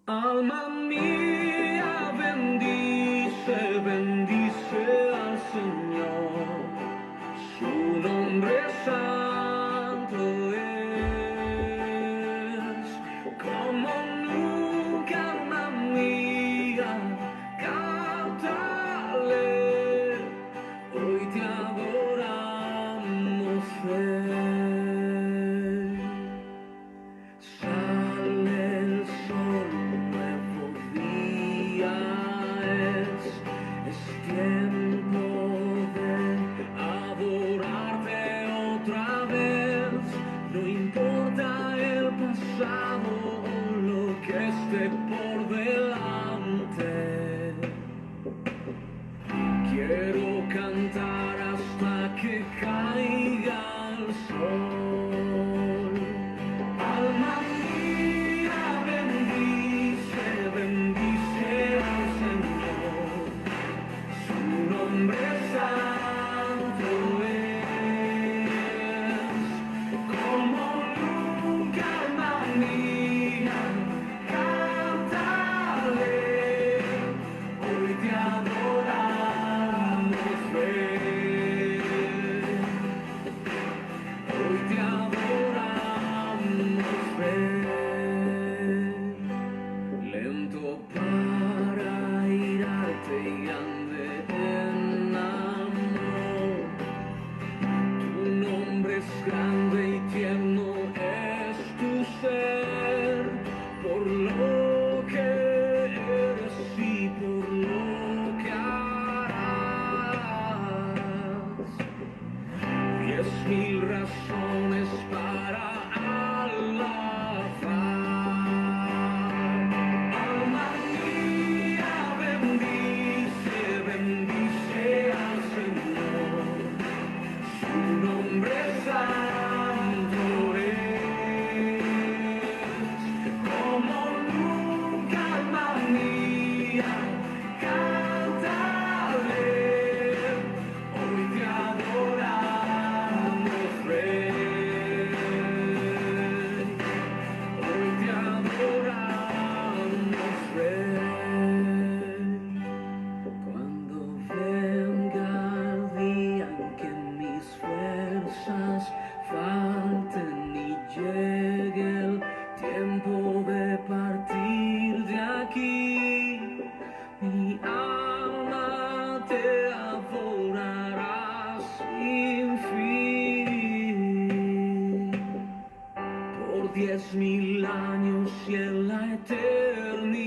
Alma mía, bendice, bendice al Señor. Su nombre santo es. Como nunca, alma mía, cántale. Hoy te adoramos, Rey. Sale el sol, un nuevo día es tiempo de adorarte otra vez. No importa el pasado o lo que esté por delante. Quiero cantar hasta que caiga el sol. Alma mía, bendice, bendice al Señor. Su nombre santo es. Como nunca, alma mía, cántale. Hoy te adoramos, Rey. Hoy te adoramos, Rey. Lento para irarte y grande en amor. Tu nombre es grande y tierno es tu ser. Por lo que eres y por lo que harás. 10,000 razones para alabar. Alma mía, bendice, bendice al Señor. Su nombre santo es. Como nunca, alma mía, cántale. Hoy te adoramos, Rey. Hoy te adoramos, Rey. Cuando venga el día en que mis fuerzas falten y llegue el tiempo de partir de aquí, mi alma te adorará sin fin. Por 10,000 años y en la eternidad.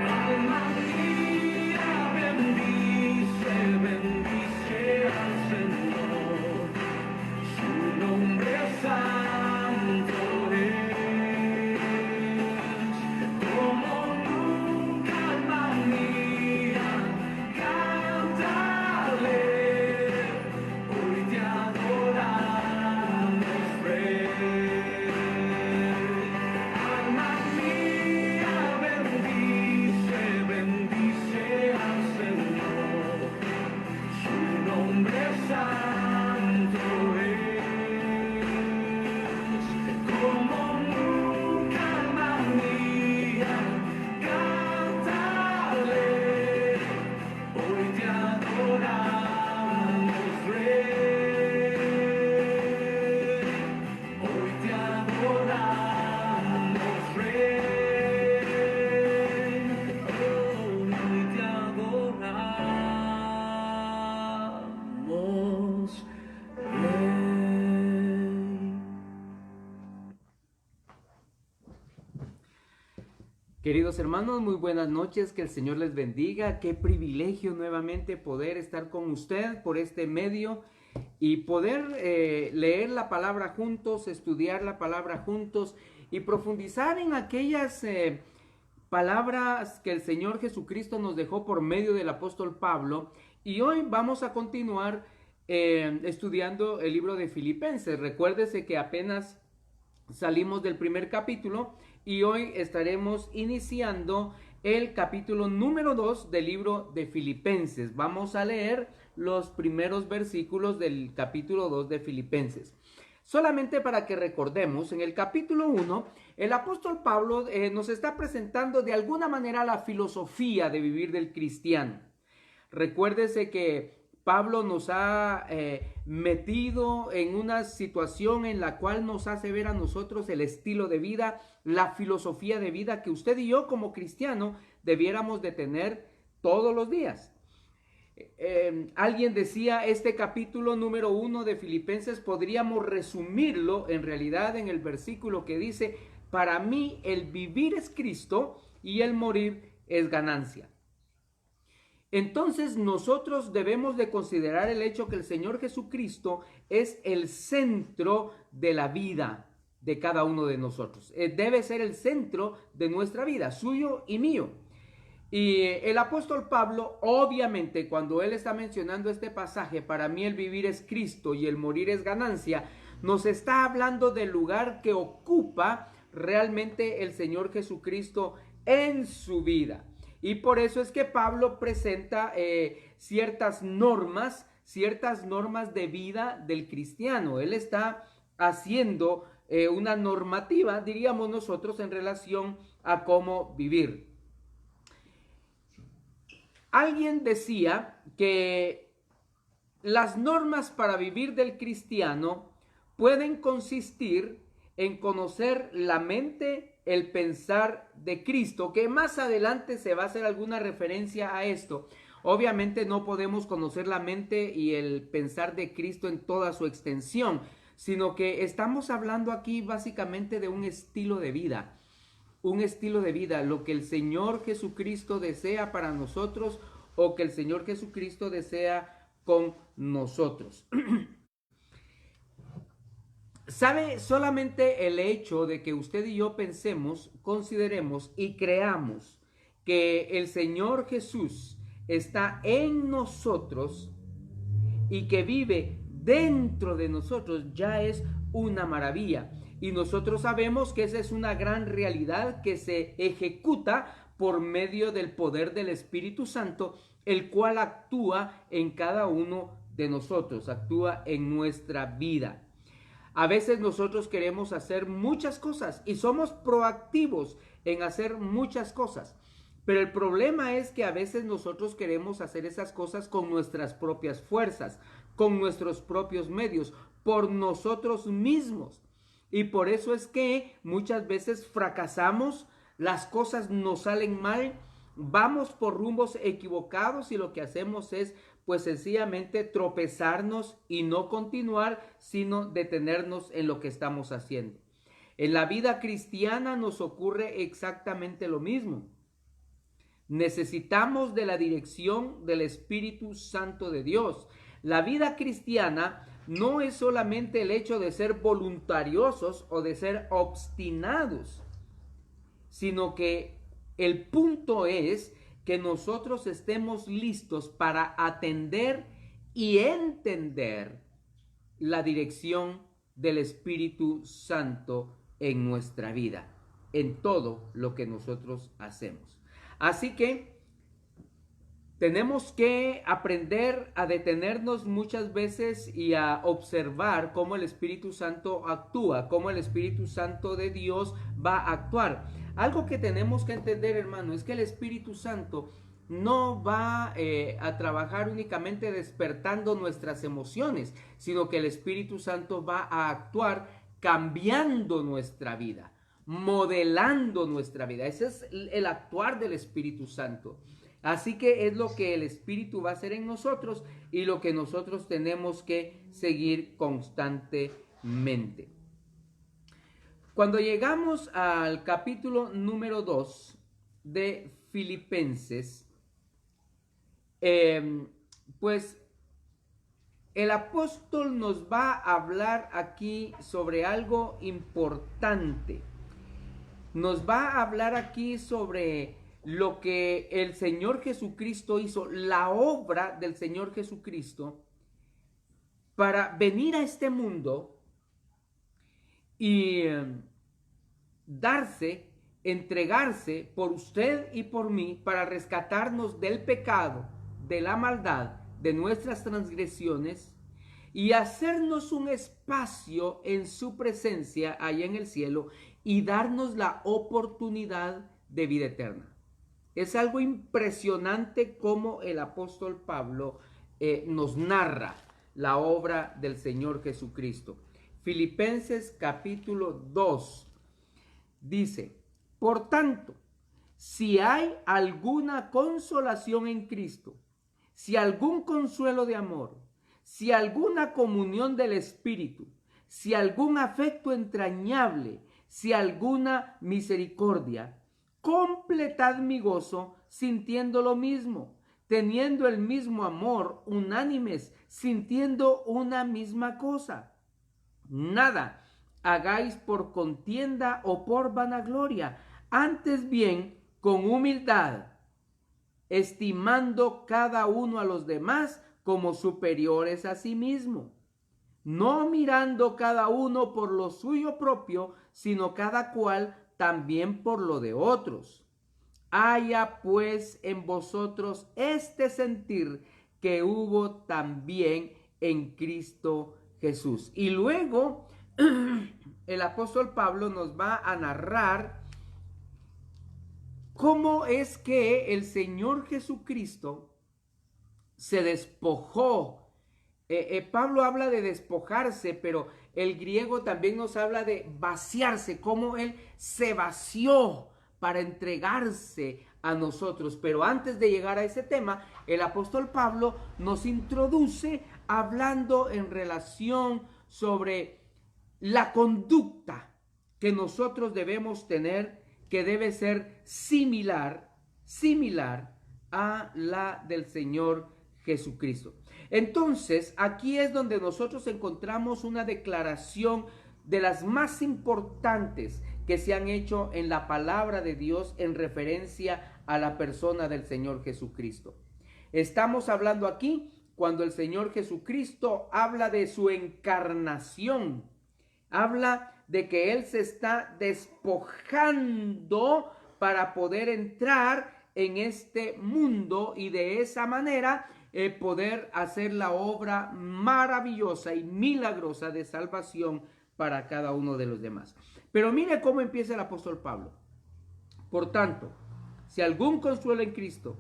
Alma mía, bendice, bendice al Señor. Su nombre santo es. Como nunca, alma mía, cántale. Hoy te adoramos, Rey. Alma mía, bendice, bendice al Señor. Su nombre santo es. Como nunca, alma mía, cántale. Hoy te adoramos, Rey. Hoy te adoramos, Rey. Hoy te adoramos, Rey. Queridos hermanos, muy buenas noches, que el Señor les bendiga. Qué privilegio nuevamente poder estar con usted por este medio y poder leer la palabra juntos, estudiar la palabra juntos y profundizar en aquellas palabras que el Señor Jesucristo nos dejó por medio del apóstol Pablo. Y hoy vamos a continuar estudiando el libro de Filipenses. Recuérdese que apenas salimos del primer capítulo y hoy estaremos iniciando el capítulo número 2 del libro de Filipenses. Vamos a leer los primeros versículos del capítulo 2 de Filipenses. Solamente para que recordemos, en el capítulo 1, el apóstol Pablo nos está presentando de alguna manera la filosofía de vivir del cristiano. Recuérdese que Pablo nos ha metido en una situación en la cual nos hace ver a nosotros el estilo de vida, la filosofía de vida que usted y yo como cristiano debiéramos de tener todos los días. Alguien decía, este capítulo número 1 de Filipenses podríamos resumirlo en realidad en el versículo que dice: para mí el vivir es Cristo y el morir es ganancia. Entonces nosotros debemos de considerar el hecho que el Señor Jesucristo es el centro de la vida de cada uno de nosotros. Debe ser el centro de nuestra vida, suyo y mío. Y el apóstol Pablo, obviamente, cuando él está mencionando este pasaje, para mí el vivir es Cristo y el morir es ganancia, nos está hablando del lugar que ocupa realmente el Señor Jesucristo en su vida. Y por eso es que Pablo presenta ciertas normas de vida del cristiano. Él está haciendo una normativa, diríamos nosotros, en relación a cómo vivir. Alguien decía que las normas para vivir del cristiano pueden consistir en conocer la mente, el pensar de Cristo, que más adelante se va a hacer alguna referencia a esto. Obviamente no podemos conocer la mente y el pensar de Cristo en toda su extensión, sino que estamos hablando aquí básicamente de un estilo de vida. Un estilo de vida, lo que el Señor Jesucristo desea para nosotros o que el Señor Jesucristo desea con nosotros. ¿Sabe? Solamente el hecho de que usted y yo pensemos, consideremos y creamos que el Señor Jesús está en nosotros y que vive dentro de nosotros ya es una maravilla. Y nosotros sabemos que esa es una gran realidad que se ejecuta por medio del poder del Espíritu Santo, el cual actúa en cada uno de nosotros, actúa en nuestra vida. A veces nosotros queremos hacer muchas cosas y somos proactivos en hacer muchas cosas. Pero el problema es que a veces nosotros queremos hacer esas cosas con nuestras propias fuerzas, con nuestros propios medios, por nosotros mismos. Y por eso es que muchas veces fracasamos, las cosas nos salen mal, vamos por rumbos equivocados y lo que hacemos es pues sencillamente tropezarnos y no continuar, sino detenernos en lo que estamos haciendo. En la vida cristiana nos ocurre exactamente lo mismo. Necesitamos de la dirección del Espíritu Santo de Dios. La vida cristiana no es solamente el hecho de ser voluntariosos o de ser obstinados, sino que el punto es que nosotros estemos listos para atender y entender la dirección del Espíritu Santo en nuestra vida, en todo lo que nosotros hacemos. Así que tenemos que aprender a detenernos muchas veces y a observar cómo el Espíritu Santo actúa, cómo el Espíritu Santo de Dios va a actuar. Algo que tenemos que entender, hermano, es que el Espíritu Santo no va a trabajar únicamente despertando nuestras emociones, sino que el Espíritu Santo va a actuar cambiando nuestra vida, modelando nuestra vida. Ese es el actuar del Espíritu Santo. Así que es lo que el Espíritu va a hacer en nosotros y lo que nosotros tenemos que seguir constantemente. Cuando llegamos al capítulo número 2 de Filipenses, pues el apóstol nos va a hablar aquí sobre algo importante. Nos va a hablar aquí sobre lo que el Señor Jesucristo hizo, la obra del Señor Jesucristo para venir a este mundo y entregarse por usted y por mí para rescatarnos del pecado, de la maldad, de nuestras transgresiones y hacernos un espacio en su presencia allá en el cielo y darnos la oportunidad de vida eterna. Es algo impresionante cómo el apóstol Pablo nos narra la obra del Señor Jesucristo. Filipenses capítulo 2 dice: por tanto, si hay alguna consolación en Cristo, si algún consuelo de amor, si alguna comunión del Espíritu, si algún afecto entrañable, si alguna misericordia, completad mi gozo sintiendo lo mismo, teniendo el mismo amor, unánimes, sintiendo una misma cosa. Nada hagáis por contienda o por vanagloria, antes bien con humildad, estimando cada uno a los demás como superiores a sí mismo, no mirando cada uno por lo suyo propio, sino cada cual también por lo de otros. Haya pues en vosotros este sentir que hubo también en Cristo Jesús. Y luego el apóstol Pablo nos va a narrar cómo es que el Señor Jesucristo se despojó. Pablo habla de despojarse, pero el griego también nos habla de vaciarse, cómo él se vació para entregarse a nosotros. Pero antes de llegar a ese tema, el apóstol Pablo nos introduce hablando en relación sobre la conducta que nosotros debemos tener, que debe ser similar a la del Señor Jesucristo. Entonces, aquí es donde nosotros encontramos una declaración de las más importantes que se han hecho en la palabra de Dios en referencia a la persona del Señor Jesucristo. Estamos hablando aquí cuando el Señor Jesucristo habla de su encarnación, habla de que Él se está despojando para poder entrar en este mundo y de esa manera poder hacer la obra maravillosa y milagrosa de salvación para cada uno de los demás. Pero mire cómo empieza el apóstol Pablo. Por tanto, si algún consuelo en Cristo,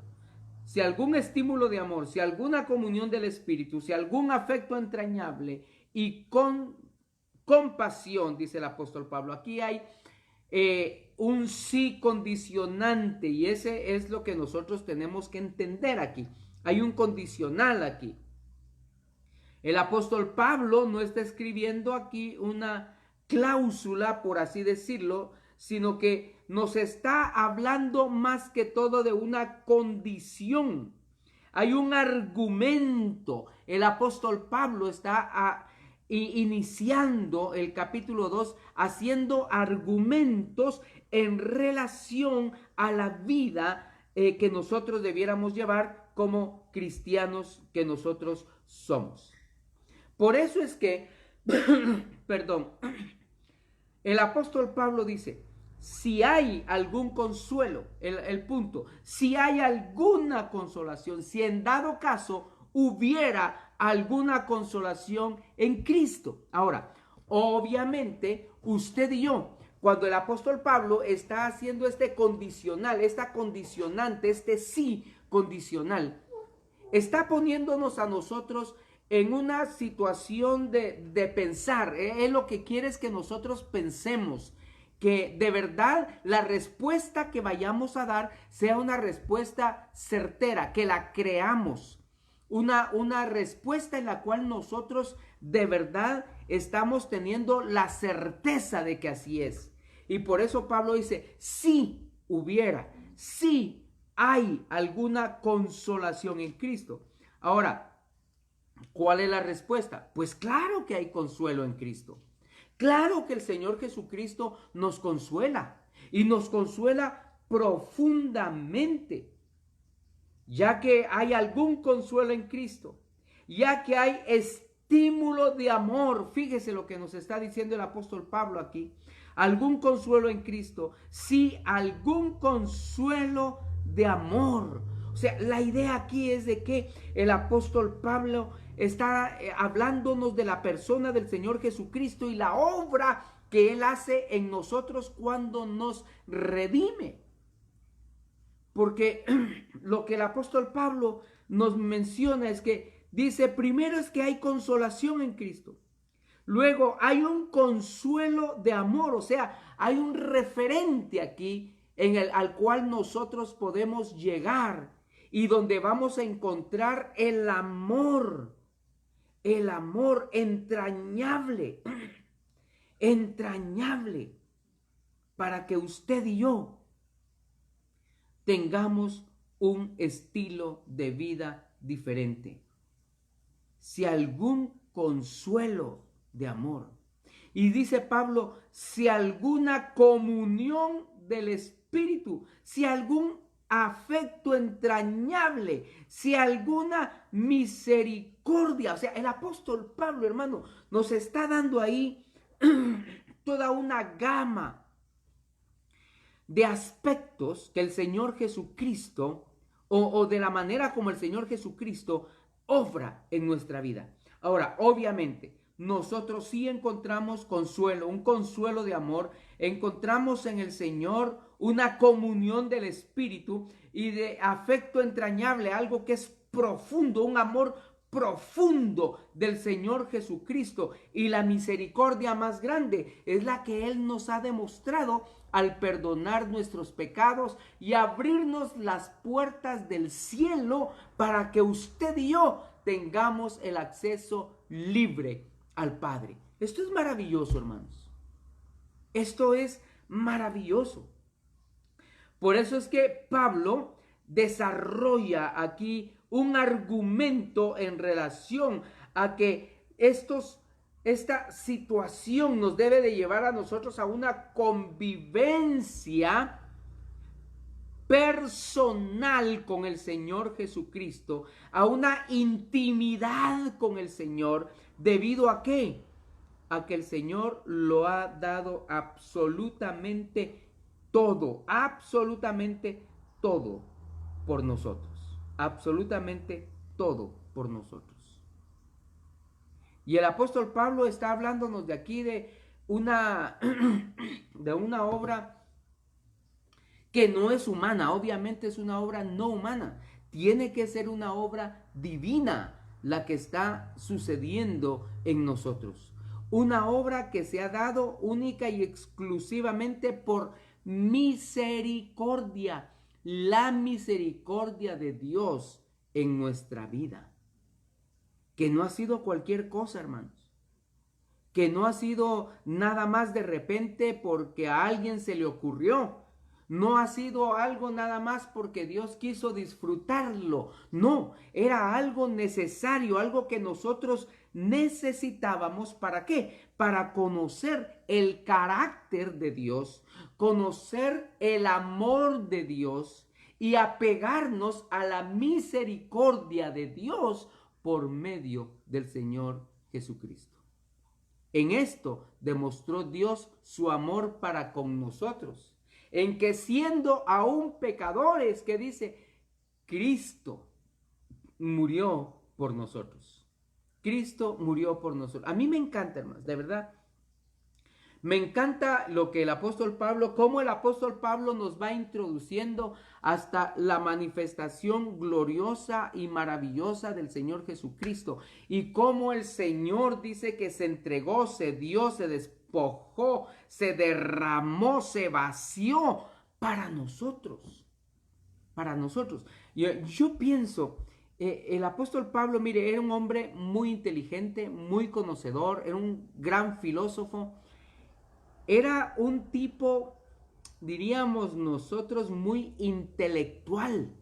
si algún estímulo de amor, si alguna comunión del Espíritu, si algún afecto entrañable y con compasión, dice el apóstol Pablo. Aquí hay un sí condicionante y ese es lo que nosotros tenemos que entender aquí. Hay un condicional aquí. El apóstol Pablo no está escribiendo aquí una cláusula, por así decirlo, sino que nos está hablando más que todo de una condición. Hay un argumento. El apóstol Pablo está iniciando el capítulo 2 haciendo argumentos en relación a la vida que nosotros debiéramos llevar como cristianos que nosotros somos. Por eso es que, perdón, el apóstol Pablo dice, si hay algún consuelo, el punto, si hay alguna consolación, si en dado caso hubiera alguna consolación en Cristo. Ahora, obviamente, usted y yo, cuando el apóstol Pablo está haciendo este condicional, esta condicionante, este sí condicional, está poniéndonos a nosotros en una situación de pensar. Él lo que quiere es que nosotros pensemos, que de verdad la respuesta que vayamos a dar sea una respuesta certera, que la creamos. Una respuesta en la cual nosotros de verdad estamos teniendo la certeza de que así es. Y por eso Pablo dice, si hubiera, si hay alguna consolación en Cristo. Ahora, ¿cuál es la respuesta? Pues claro que hay consuelo en Cristo. Claro que el Señor Jesucristo nos consuela y nos consuela profundamente, ya que hay algún consuelo en Cristo, ya que hay estímulo de amor. Fíjese lo que nos está diciendo el apóstol Pablo aquí. Algún consuelo en Cristo, sí, algún consuelo de amor. O sea, la idea aquí es de que el apóstol Pablo está hablándonos de la persona del Señor Jesucristo y la obra que Él hace en nosotros cuando nos redime. Porque lo que el apóstol Pablo nos menciona es que dice, primero es que hay consolación en Cristo. Luego hay un consuelo de amor, o sea, hay un referente aquí al cual nosotros podemos llegar y donde vamos a encontrar el amor entrañable, entrañable, para que usted y yo tengamos un estilo de vida diferente. Si algún consuelo de amor. Y dice Pablo, si alguna comunión del Espíritu, si algún afecto entrañable, si alguna misericordia. O sea, el apóstol Pablo, hermano, nos está dando ahí toda una gama de aspectos que el Señor Jesucristo, o de la manera como el Señor Jesucristo obra en nuestra vida. Ahora, obviamente, nosotros sí encontramos consuelo, un consuelo de amor, encontramos en el Señor una comunión del Espíritu y de afecto entrañable, algo que es profundo, un amor profundo del Señor Jesucristo. Y la misericordia más grande es la que Él nos ha demostrado al perdonar nuestros pecados y abrirnos las puertas del cielo para que usted y yo tengamos el acceso libre al Padre. Esto es maravilloso, hermanos. Esto es maravilloso. Por eso es que Pablo desarrolla aquí un argumento en relación a que esta situación nos debe de llevar a nosotros a una convivencia personal con el Señor Jesucristo, a una intimidad con el Señor, ¿debido a qué? A que el Señor lo ha dado absolutamente todo por nosotros, absolutamente todo por nosotros. Y el apóstol Pablo está hablándonos de aquí de una obra que no es humana, obviamente es una obra no humana, tiene que ser una obra divina la que está sucediendo en nosotros. Una obra que se ha dado única y exclusivamente por misericordia, la misericordia de Dios en nuestra vida. Que no ha sido cualquier cosa, hermanos. Que no ha sido nada más de repente porque a alguien se le ocurrió. No ha sido algo nada más porque Dios quiso disfrutarlo. No, era algo necesario, algo que nosotros necesitábamos. ¿Para qué? Para conocer el carácter de Dios, conocer el amor de Dios y apegarnos a la misericordia de Dios por medio del Señor Jesucristo. En esto demostró Dios su amor para con nosotros, en que siendo aún pecadores, que dice, Cristo murió por nosotros. Cristo murió por nosotros. A mí me encanta, hermanos, de verdad. Me encanta lo que el apóstol Pablo, cómo el apóstol Pablo nos va introduciendo hasta la manifestación gloriosa y maravillosa del Señor Jesucristo. Y cómo el Señor dice que se entregó, se dio, se despojó, se derramó, se vació para nosotros. Para nosotros. Yo pienso, el apóstol Pablo, mire, era un hombre muy inteligente, muy conocedor, era un gran filósofo. Era un tipo, diríamos nosotros, muy intelectual,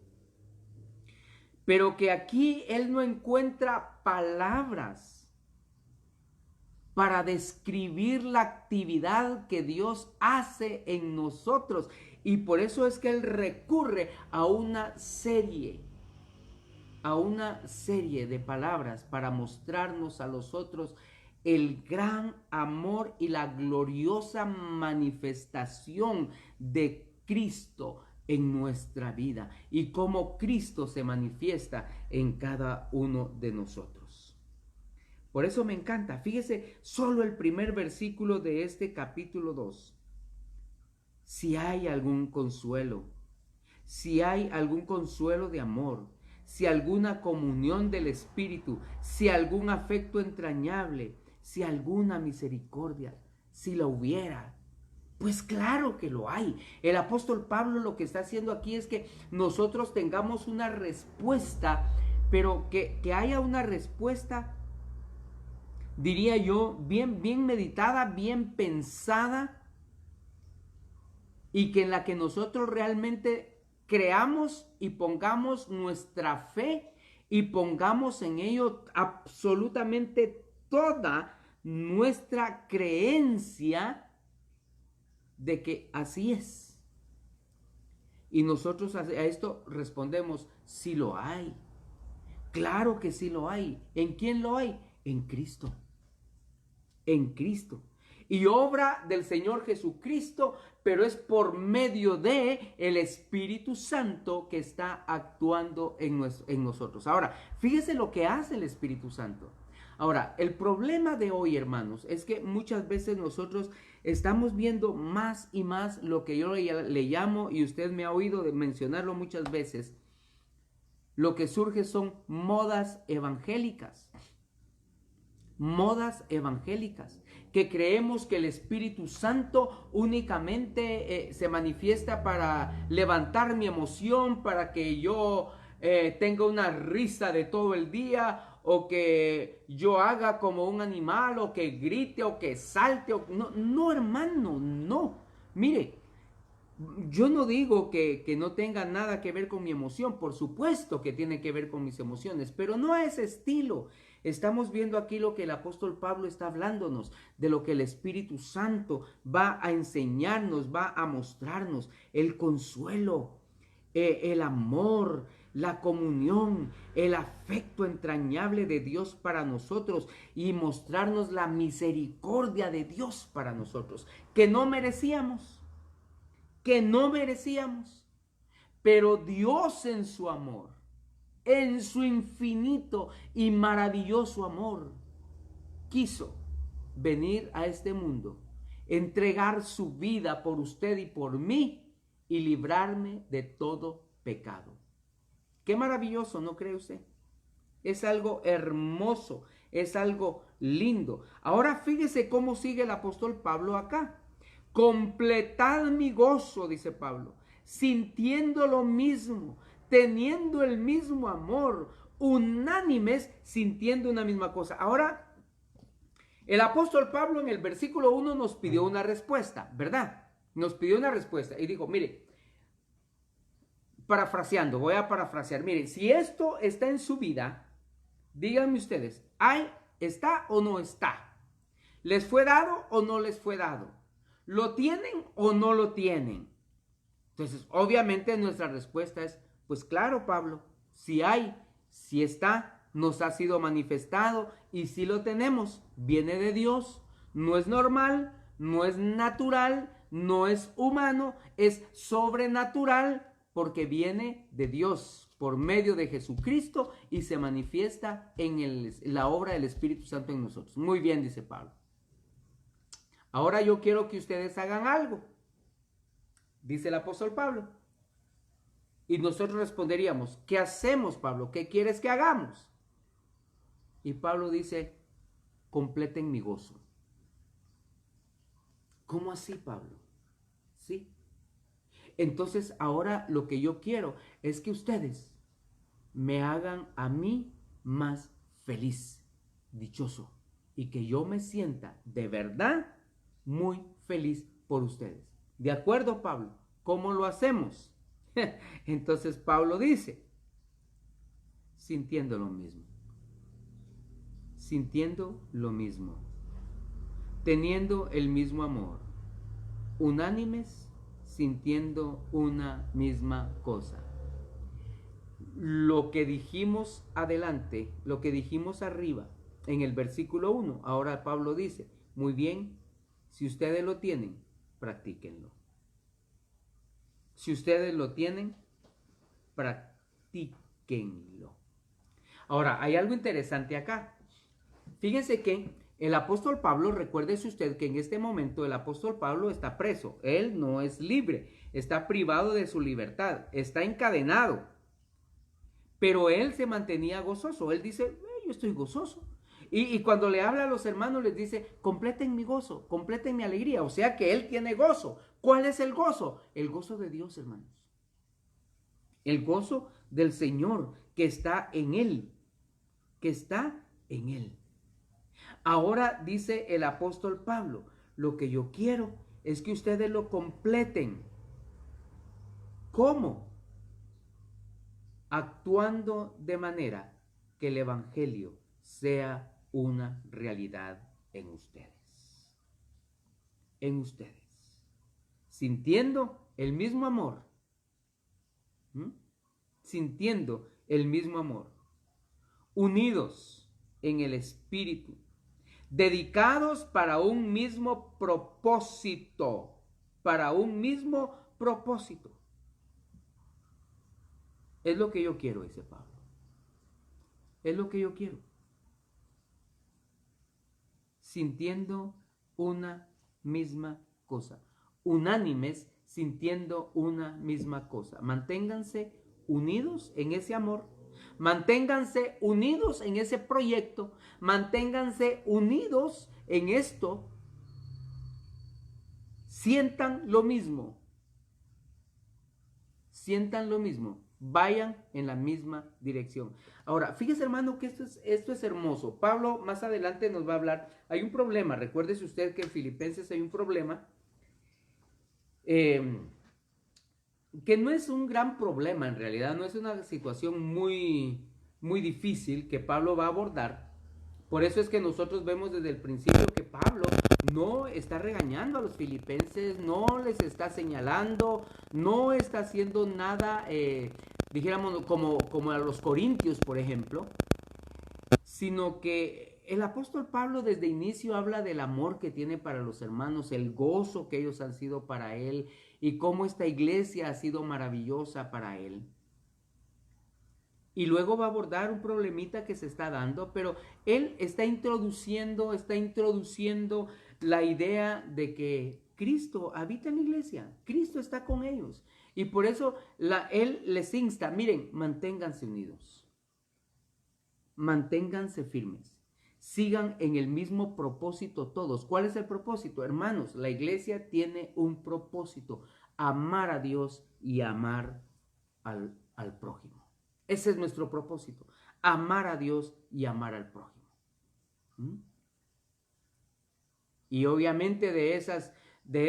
pero que aquí él no encuentra palabras para describir la actividad que Dios hace en nosotros. Y por eso es que él recurre a una serie de palabras para mostrarnos a los otros el gran amor y la gloriosa manifestación de Cristo en nuestra vida y cómo Cristo se manifiesta en cada uno de nosotros. Por eso me encanta. Fíjese solo el primer versículo de este capítulo 2. Si hay algún consuelo, si hay algún consuelo de amor, si alguna comunión del Espíritu, si algún afecto entrañable, si alguna misericordia, si la hubiera. Pues claro que lo hay. El apóstol Pablo lo que está haciendo aquí es que nosotros tengamos una respuesta, pero que haya una respuesta, diría yo, bien meditada, bien pensada, y que en la que nosotros realmente creamos y pongamos nuestra fe y pongamos en ello absolutamente toda nuestra creencia de que así es. Y nosotros a esto respondemos, sí lo hay. Claro que sí lo hay. ¿En quién lo hay? En Cristo. En Cristo. Y obra del Señor Jesucristo, pero es por medio de el Espíritu Santo que está actuando en nosotros. Ahora, fíjese lo que hace el Espíritu Santo. Ahora, el problema de hoy, hermanos, es que muchas veces nosotros estamos viendo más y más lo que yo le llamo, y usted me ha oído mencionarlo muchas veces, lo que surge son modas evangélicas. Modas evangélicas, que creemos que el Espíritu Santo únicamente se manifiesta para levantar mi emoción, para que yo tenga una risa de todo el día, o que yo haga como un animal, o que grite, o que salte. No, no, hermano, no. Mire, yo no digo que no tenga nada que ver con mi emoción, por supuesto que tiene que ver con mis emociones, pero no a ese estilo. Estamos viendo aquí lo que el apóstol Pablo está hablándonos, de lo que el Espíritu Santo va a enseñarnos, va a mostrarnos, el consuelo, el amor, la comunión, el afecto entrañable de Dios para nosotros, y mostrarnos la misericordia de Dios para nosotros, que no merecíamos. Pero Dios en su amor, en su infinito y maravilloso amor, quiso venir a este mundo, entregar su vida por usted y por mí, y librarme de todo pecado. Qué maravilloso, ¿no cree usted? Es algo hermoso, es algo lindo. Ahora fíjese cómo sigue el apóstol Pablo acá. Completad mi gozo, dice Pablo, sintiendo lo mismo, teniendo el mismo amor, unánimes, sintiendo una misma cosa. Ahora, el apóstol Pablo en el versículo 1 nos pidió una respuesta, ¿verdad? Nos pidió una respuesta y dijo, mire, parafraseando, voy a parafrasear, mire, si esto está en su vida, díganme ustedes, ¿está o no está? ¿Les fue dado o no les fue dado? ¿Lo tienen o no lo tienen? Entonces, obviamente nuestra respuesta es, pues claro, Pablo, si hay, si está, nos ha sido manifestado, y si lo tenemos, viene de Dios, no es normal, no es natural, no es humano, es sobrenatural, porque viene de Dios por medio de Jesucristo y se manifiesta en la obra del Espíritu Santo en nosotros. Muy bien, dice Pablo. Ahora yo quiero que ustedes hagan algo, dice el apóstol Pablo. Y nosotros responderíamos, ¿qué hacemos, Pablo? ¿Qué quieres que hagamos? Y Pablo dice, completen mi gozo. ¿Cómo así, Pablo? Sí. Entonces ahora lo que yo quiero es que ustedes me hagan a mí más feliz, dichoso, y que yo me sienta de verdad muy feliz por ustedes. ¿De acuerdo, Pablo? ¿Cómo lo hacemos? Entonces Pablo dice, sintiendo lo mismo, teniendo el mismo amor, unánimes, sintiendo una misma cosa. Lo que dijimos adelante, lo que dijimos arriba en el versículo 1, ahora Pablo dice, muy bien, si ustedes lo tienen, practíquenlo. Si ustedes lo tienen, practíquenlo. Ahora, hay algo interesante acá. Fíjese que el apóstol Pablo, recuérdese usted que en este momento el apóstol Pablo está preso, él no es libre, está privado de su libertad, está encadenado, pero él se mantenía gozoso, él dice, yo estoy gozoso. Y cuando le habla a los hermanos les dice, completen mi gozo, completen mi alegría, o sea que él tiene gozo. ¿Cuál es el gozo? El gozo de Dios, hermanos. El gozo del Señor que está en él, que está en él. Ahora dice el apóstol Pablo, lo que yo quiero es que ustedes lo completen. ¿Cómo? Actuando de manera que el evangelio sea una realidad en ustedes. En ustedes. Sintiendo el mismo amor. Sintiendo el mismo amor. Unidos en el espíritu. Dedicados para un mismo propósito. Para un mismo propósito. Es lo que yo quiero, dice Pablo. Es lo que yo quiero. Sintiendo una misma cosa. Unánimes, sintiendo una misma cosa. Manténganse unidos en ese amor. Manténganse unidos en ese proyecto. Manténganse unidos en esto. Sientan lo mismo. Sientan lo mismo. Vayan en la misma dirección. Ahora, fíjese, hermano, que esto es hermoso. Pablo más adelante nos va a hablar. Hay un problema. Recuérdese usted que en Filipenses hay un problema que no es un gran problema en realidad. No es una situación muy difícil que Pablo va a abordar. Por eso es que nosotros vemos desde el principio que Pablo no está regañando a los filipenses, no les está señalando, no está haciendo nada, dijéramos, como a los corintios, por ejemplo, sino que el apóstol Pablo desde inicio habla del amor que tiene para los hermanos, el gozo que ellos han sido para él y cómo esta iglesia ha sido maravillosa para él. Y luego va a abordar un problemita que se está dando, pero él está introduciendo la idea de que Cristo habita en la iglesia, Cristo está con ellos. Y por eso él les insta, miren, manténganse unidos, manténganse firmes, sigan en el mismo propósito todos. ¿Cuál es el propósito? Hermanos, la iglesia tiene un propósito, amar a Dios y amar al prójimo. Ese es nuestro propósito, amar a Dios y amar al prójimo. Y obviamente de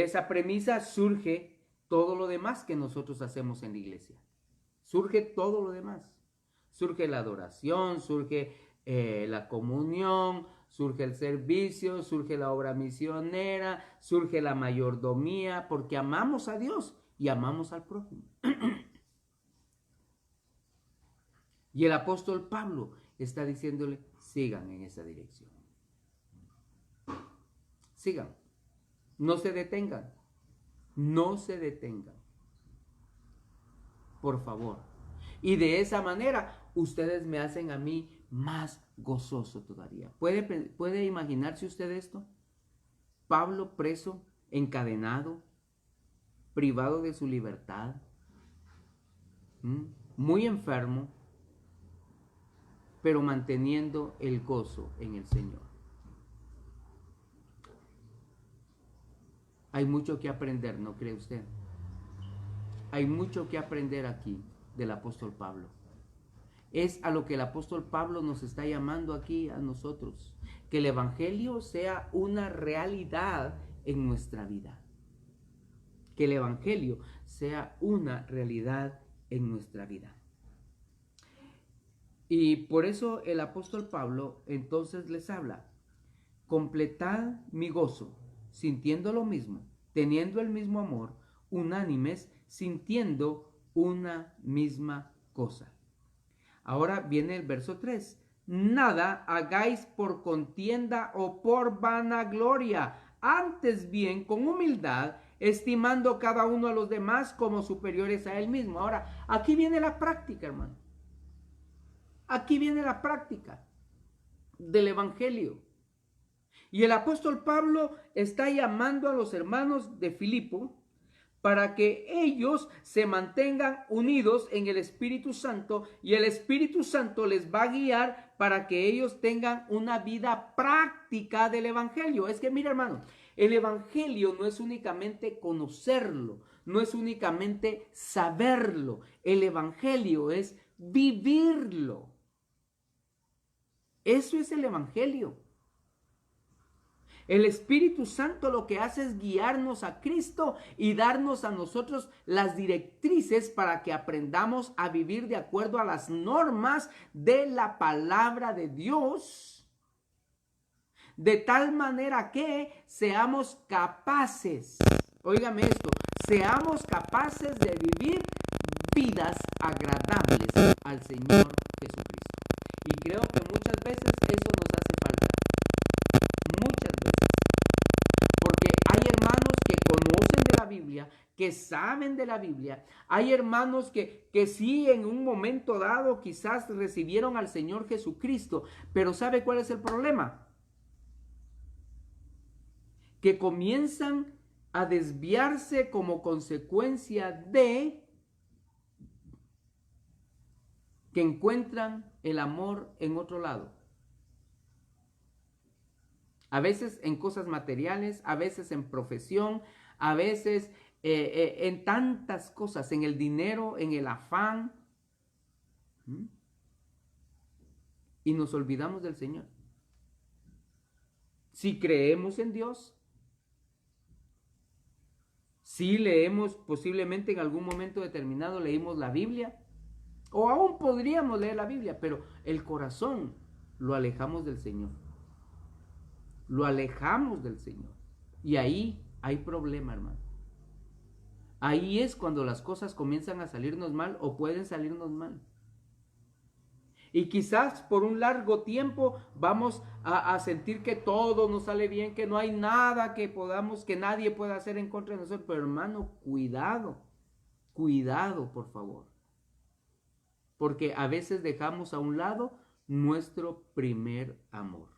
esa premisa surge todo lo demás que nosotros hacemos en la iglesia. Surge todo lo demás. Surge la adoración, surge la comunión, surge el servicio, surge la obra misionera, surge la mayordomía, porque amamos a Dios y amamos al prójimo. Y el apóstol Pablo está diciéndole, sigan en esa dirección. Sigan. No se detengan. No se detengan. Por favor. Y de esa manera, ustedes me hacen a mí más gozoso todavía. ¿Puede imaginarse usted esto? Pablo preso, encadenado, privado de su libertad, muy enfermo, pero manteniendo el gozo en el Señor. Hay mucho que aprender, ¿no cree usted? Hay mucho que aprender aquí del apóstol Pablo. Es a lo que el apóstol Pablo nos está llamando aquí a nosotros. Que el evangelio sea una realidad en nuestra vida. Que el evangelio sea una realidad en nuestra vida. Y por eso el apóstol Pablo entonces les habla, completad mi gozo, sintiendo lo mismo, teniendo el mismo amor, unánimes, sintiendo una misma cosa. Ahora viene el verso 3. Nada hagáis por contienda o por vanagloria, antes bien con humildad, estimando cada uno a los demás como superiores a él mismo. Ahora, aquí viene la práctica, hermano. Aquí viene la práctica. del Evangelio. Y el apóstol Pablo está llamando a los hermanos de Filipo para que ellos se mantengan unidos en el Espíritu Santo, y el Espíritu Santo les va a guiar para que ellos tengan una vida práctica del Evangelio. Es que mira, hermano, el Evangelio no es únicamente conocerlo, no es únicamente saberlo. El Evangelio es vivirlo. Eso es el Evangelio. El Espíritu Santo lo que hace es guiarnos a Cristo y darnos a nosotros las directrices para que aprendamos a vivir de acuerdo a las normas de la palabra de Dios, de tal manera que seamos capaces, óigame esto, seamos capaces de vivir vidas agradables al Señor Jesucristo. Y creo que muchas veces eso nos hace falta. Muchas veces. Porque hay hermanos que conocen de la Biblia, que saben de la Biblia. Hay hermanos que sí en un momento dado quizás recibieron al Señor Jesucristo. Pero ¿sabe cuál es el problema? Que comienzan a desviarse como consecuencia de que encuentran el amor en otro lado. A veces en cosas materiales, a veces en profesión, a veces en tantas cosas, en el dinero, en el afán. Y nos olvidamos del Señor. Si creemos en Dios, si leemos, posiblemente en algún momento determinado leímos la Biblia, o aún podríamos leer la Biblia, pero el corazón lo alejamos del Señor. Lo alejamos del Señor. Y ahí hay problema, hermano. Ahí es cuando las cosas comienzan a salirnos mal o pueden salirnos mal. Y quizás por un largo tiempo vamos a sentir que todo nos sale bien, que no hay nada que nadie pueda hacer en contra de nosotros. Pero hermano, cuidado, cuidado, por favor. Porque a veces dejamos a un lado nuestro primer amor.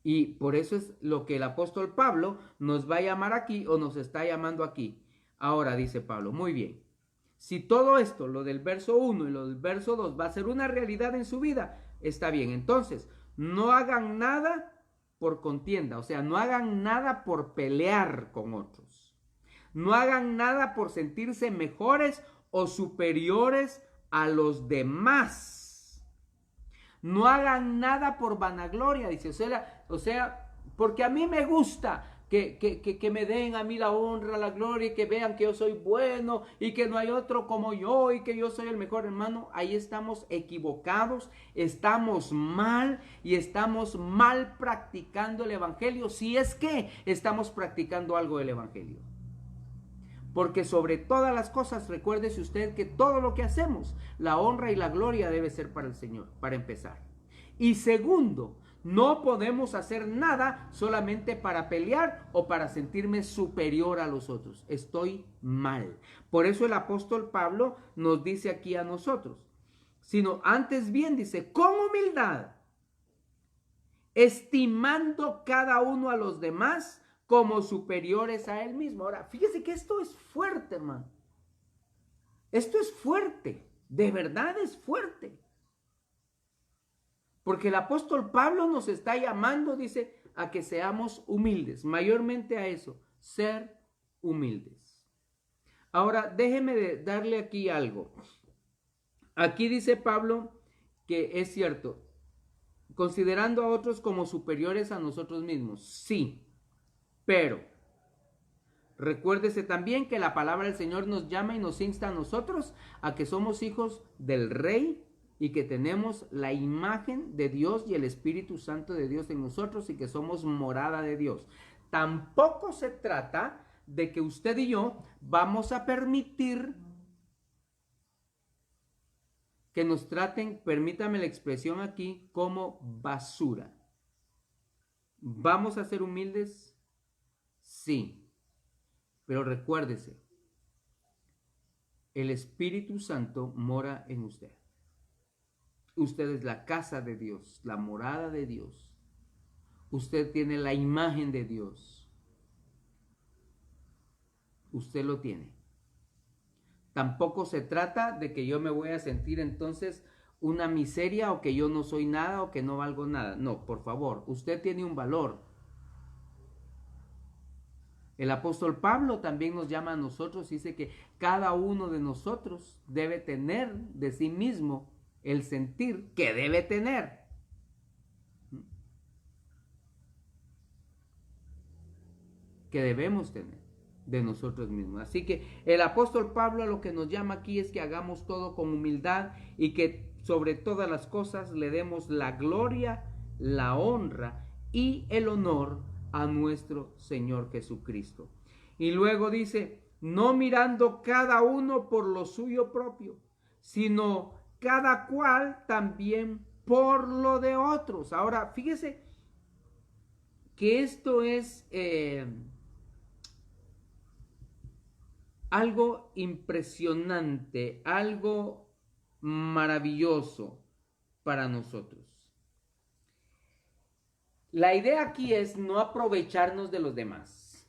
Y por eso es lo que el apóstol Pablo nos va a llamar aquí, o nos está llamando aquí. Ahora dice Pablo, muy bien, si todo esto, lo del verso 1 y lo del verso 2 va a ser una realidad en su vida, está bien. Entonces, no hagan nada por contienda, o sea, no hagan nada por pelear con otros. No hagan nada por sentirse mejores o superiores a los demás. No hagan nada por vanagloria, dice, o sea, porque a mí me gusta que me den a mí la honra, la gloria, y que vean que yo soy bueno y que no hay otro como yo y que yo soy el mejor. Hermano, ahí estamos equivocados, estamos mal y estamos mal practicando el Evangelio, si es que estamos practicando algo del Evangelio. Porque sobre todas las cosas, recuérdese usted que todo lo que hacemos, la honra y la gloria debe ser para el Señor, para empezar. Y segundo, no podemos hacer nada solamente para pelear o para sentirme superior a los otros. Estoy mal. Por eso el apóstol Pablo nos dice aquí a nosotros, sino antes bien dice, con humildad, estimando cada uno a los demás como superiores a él mismo. Ahora, fíjese que esto es fuerte, hermano. Esto es fuerte, de verdad es fuerte. Porque el apóstol Pablo nos está llamando, dice, a que seamos humildes, mayormente a eso, ser humildes. Ahora, déjeme darle aquí algo. Aquí dice Pablo que es cierto, considerando a otros como superiores a nosotros mismos, sí. Pero recuérdese también que la palabra del Señor nos llama y nos insta a nosotros a que somos hijos del Rey y que tenemos la imagen de Dios y el Espíritu Santo de Dios en nosotros y que somos morada de Dios. Tampoco se trata de que usted y yo vamos a permitir que nos traten, permítame la expresión aquí, como basura. ¿Vamos a ser humildes? Sí, pero recuérdese, el Espíritu Santo mora en usted. Usted es la casa de Dios, la morada de Dios. Usted tiene la imagen de Dios. Usted lo tiene. Tampoco se trata de que yo me voy a sentir entonces una miseria o que yo no soy nada o que no valgo nada. No, por favor, usted tiene un valor. El apóstol Pablo también nos llama a nosotros y dice que cada uno de nosotros debe tener de sí mismo el sentir que debe tener. Que debemos tener de nosotros mismos. Así que el apóstol Pablo lo que nos llama aquí es que hagamos todo con humildad y que sobre todas las cosas le demos la gloria, la honra y el honor a nuestro Señor Jesucristo. Y luego dice, no mirando cada uno por lo suyo propio, sino cada cual también por lo de otros. Ahora, fíjese que esto es algo impresionante, algo maravilloso para nosotros. La idea aquí es no aprovecharnos de los demás.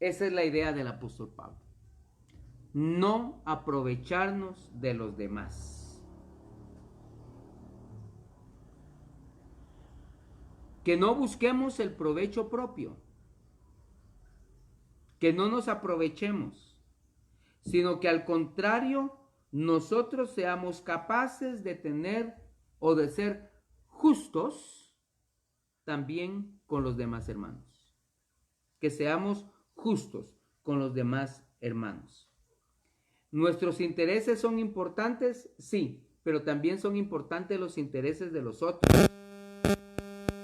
Esa es la idea del apóstol Pablo. No aprovecharnos de los demás. Que no busquemos el provecho propio. Que no nos aprovechemos, sino que al contrario, nosotros seamos capaces de tener o de ser justos también con los demás hermanos. Que seamos justos con los demás hermanos. ¿Nuestros intereses son importantes? Sí, pero también son importantes los intereses de los otros.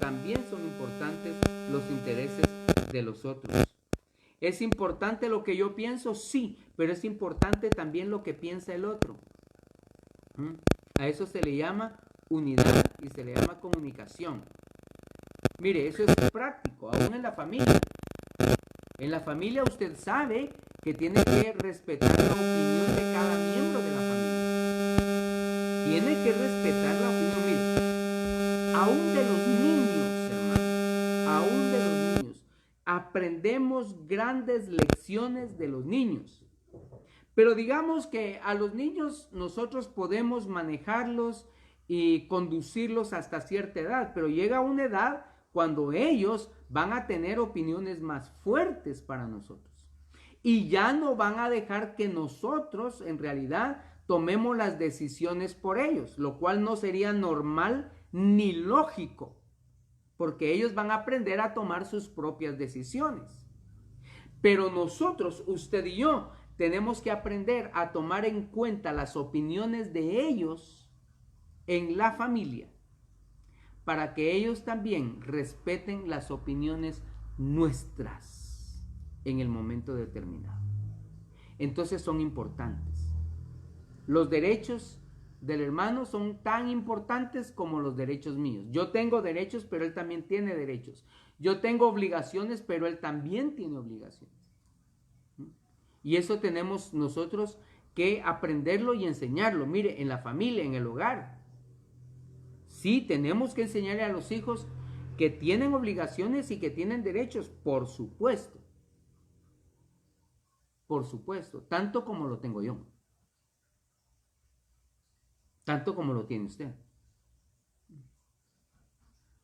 También son importantes los intereses de los otros. ¿Es importante lo que yo pienso? Sí, pero es importante también lo que piensa el otro. A eso se le llama unidad y se le llama comunicación. Mire, eso es práctico, aún en la familia. En la familia usted sabe que tiene que respetar la opinión de cada miembro de la familia. Tiene que respetar la opinión, mire, aún de los niños, hermano, aún de los niños. Aprendemos grandes lecciones de los niños. Pero digamos que a los niños nosotros podemos manejarlos y conducirlos hasta cierta edad, pero llega una edad cuando ellos van a tener opiniones más fuertes para nosotros. Y ya no van a dejar que nosotros en realidad tomemos las decisiones por ellos, lo cual no sería normal ni lógico, porque ellos van a aprender a tomar sus propias decisiones. Pero nosotros, usted y yo, tenemos que aprender a tomar en cuenta las opiniones de ellos en la familia, para que ellos también respeten las opiniones nuestras en el momento determinado. Entonces son importantes. Los derechos del hermano son tan importantes como los derechos míos. Yo tengo derechos, pero él también tiene derechos. Yo tengo obligaciones, pero él también tiene obligaciones. Y eso tenemos nosotros que aprenderlo y enseñarlo. Mire, en la familia, en el hogar. Sí, tenemos que enseñarle a los hijos que tienen obligaciones y que tienen derechos, por supuesto. Por supuesto, tanto como lo tengo yo. Tanto como lo tiene usted.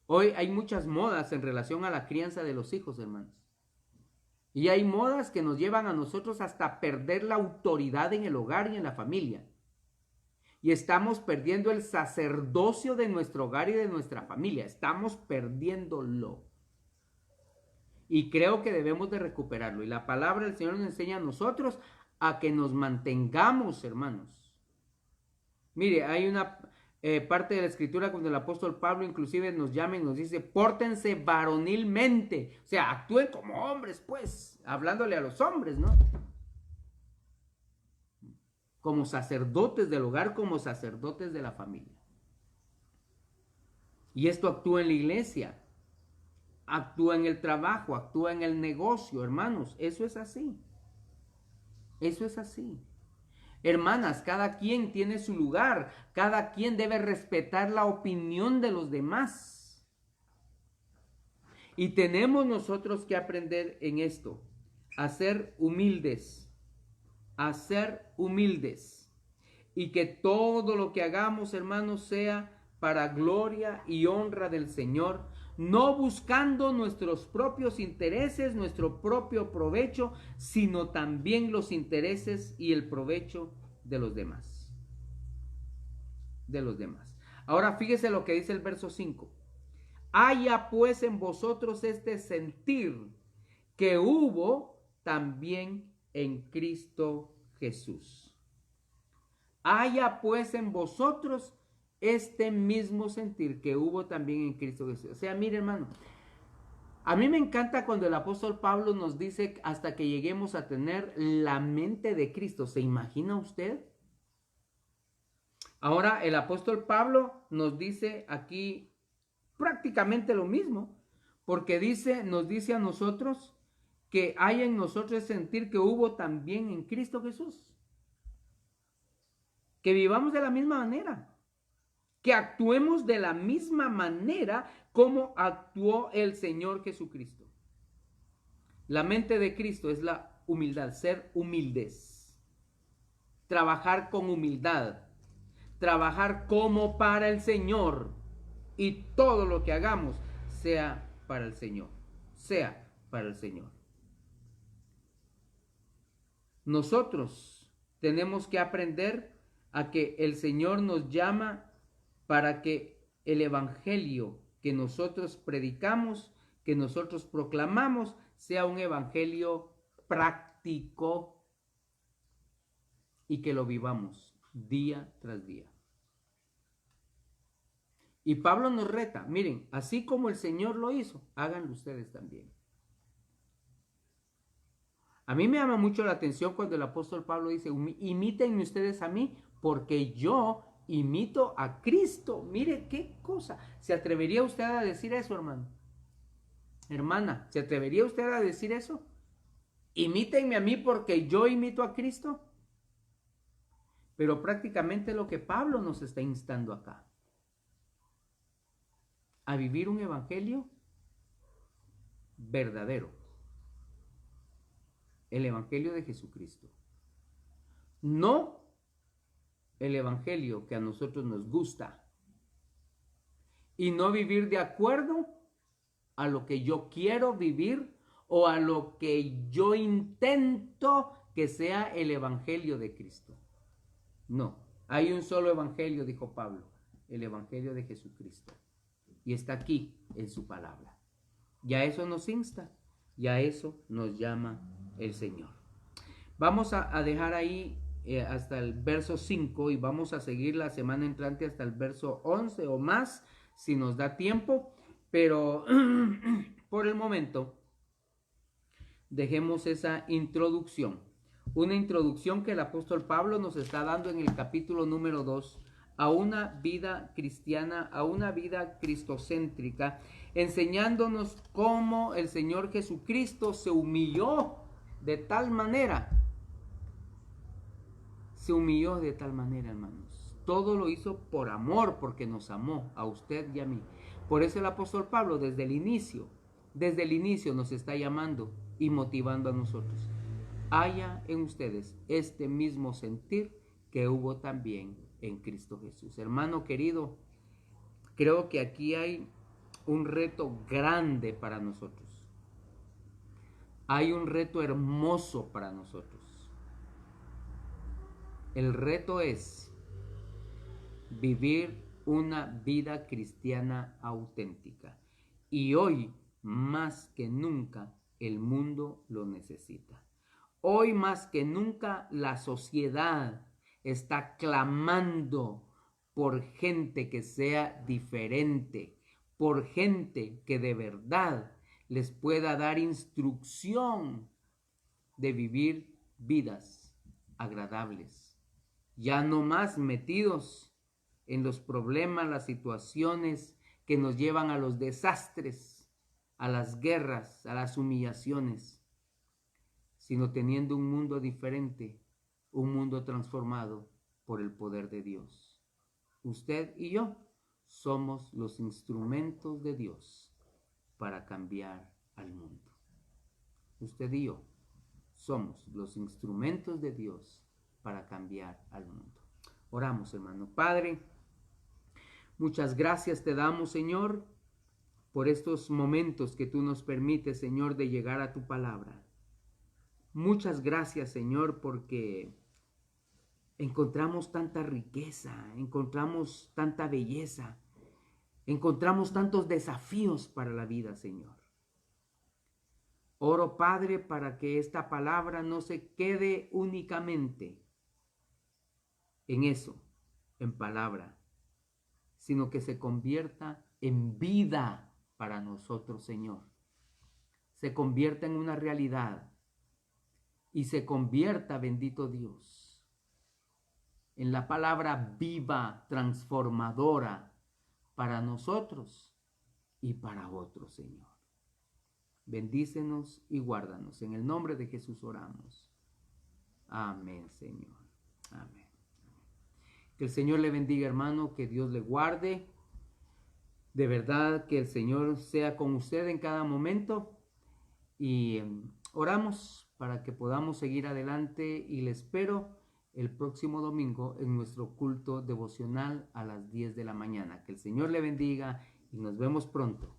Hoy hay muchas modas en relación a la crianza de los hijos, hermanos. Y hay modas que nos llevan a nosotros hasta perder la autoridad en el hogar y en la familia. Y estamos perdiendo el sacerdocio de nuestro hogar y de nuestra familia. Estamos perdiéndolo. Y creo que debemos de recuperarlo. Y la palabra del Señor nos enseña a nosotros a que nos mantengamos, hermanos. Mire, hay una parte de la escritura cuando el apóstol Pablo inclusive nos llama y nos dice, pórtense varonilmente. O sea, actúen como hombres, pues, hablándole a los hombres, ¿no? Como sacerdotes del hogar, como sacerdotes de la familia. Y esto actúa en la iglesia, actúa en el trabajo, actúa en el negocio, hermanos. Eso es así. Eso es así. Hermanas, cada quien tiene su lugar, cada quien debe respetar la opinión de los demás. Y tenemos nosotros que aprender en esto, a ser humildes, y que todo lo que hagamos, hermanos, sea para gloria y honra del Señor, no buscando nuestros propios intereses, nuestro propio provecho, sino también los intereses y el provecho de los demás. Ahora fíjese lo que dice el verso 5. Haya pues en vosotros este sentir que hubo también en Cristo Jesús. Haya pues en vosotros este mismo sentir que hubo también en Cristo Jesús. O sea, mire, hermano, a mí me encanta cuando el apóstol Pablo nos dice hasta que lleguemos a tener la mente de Cristo. ¿Se imagina usted? Ahora el apóstol Pablo nos dice aquí prácticamente lo mismo, porque nos dice a nosotros que hay en nosotros sentir que hubo también en Cristo Jesús. Que vivamos de la misma manera, que actuemos de la misma manera como actuó el Señor Jesucristo. La mente de Cristo es la humildad, ser humildes, trabajar con humildad, trabajar como para el Señor, y todo lo que hagamos sea para el Señor, Nosotros tenemos que aprender a que el Señor nos llama para que el evangelio que nosotros predicamos, que nosotros proclamamos, sea un evangelio práctico y que lo vivamos día tras día. Y Pablo nos reta, miren, así como el Señor lo hizo, háganlo ustedes también. A mí me llama mucho la atención cuando el apóstol Pablo dice, imítenme ustedes a mí, porque yo imito a Cristo. Mire qué cosa. ¿Se atrevería usted a decir eso, hermano? Hermana, ¿se atrevería usted a decir eso? Imítenme a mí porque yo imito a Cristo. Pero prácticamente lo que Pablo nos está instando acá. A vivir un evangelio verdadero. El evangelio de Jesucristo. No el evangelio que a nosotros nos gusta. Y no vivir de acuerdo a lo que yo quiero vivir o a lo que yo intento que sea el evangelio de Cristo. No, hay un solo evangelio, dijo Pablo, el evangelio de Jesucristo. Y está aquí en su palabra. Y a eso nos insta, y a eso nos llama el Señor. Vamos a dejar ahí hasta el verso 5 y vamos a seguir la semana entrante hasta el verso 11 o más, si nos da tiempo. Pero por el momento, dejemos esa introducción. Una introducción que el apóstol Pablo nos está dando en el capítulo número 2 a una vida cristiana, a una vida cristocéntrica, enseñándonos cómo el Señor Jesucristo se humilló de tal manera. Se humilló de tal manera, hermanos. Todo lo hizo por amor, porque nos amó a usted y a mí. Por eso el apóstol Pablo desde el inicio nos está llamando y motivando a nosotros. Haya en ustedes este mismo sentir que hubo también en Cristo Jesús. Hermano querido, creo que aquí hay un reto grande para nosotros. Hay un reto hermoso para nosotros. El reto es vivir una vida cristiana auténtica. Y hoy, más que nunca, el mundo lo necesita. Hoy, más que nunca, la sociedad está clamando por gente que sea diferente, por gente que de verdad les pueda dar instrucción de vivir vidas agradables. Ya no más metidos en los problemas, las situaciones que nos llevan a los desastres, a las guerras, a las humillaciones, sino teniendo un mundo diferente, un mundo transformado por el poder de Dios. Usted y yo somos los instrumentos de Dios para cambiar al mundo. Usted y yo somos los instrumentos de Dios para cambiar al mundo. Oramos, hermano. Padre, muchas gracias te damos, Señor, por estos momentos que tú nos permites, Señor, de llegar a tu palabra. Muchas gracias, Señor, porque encontramos tanta riqueza, encontramos tanta belleza, encontramos tantos desafíos para la vida, Señor. Oro, Padre, para que esta palabra no se quede únicamente en eso, en palabra, sino que se convierta en vida para nosotros, Señor. Se convierta en una realidad y se convierta, bendito Dios, en la palabra viva, transformadora para nosotros y para otros, Señor. Bendícenos y guárdanos. En el nombre de Jesús oramos. Amén, Señor. Amén. Que el Señor le bendiga, hermano, que Dios le guarde. De verdad, que el Señor sea con usted en cada momento. Y oramos para que podamos seguir adelante y le espero el próximo domingo en nuestro culto devocional a las 10 de la mañana. Que el Señor le bendiga y nos vemos pronto.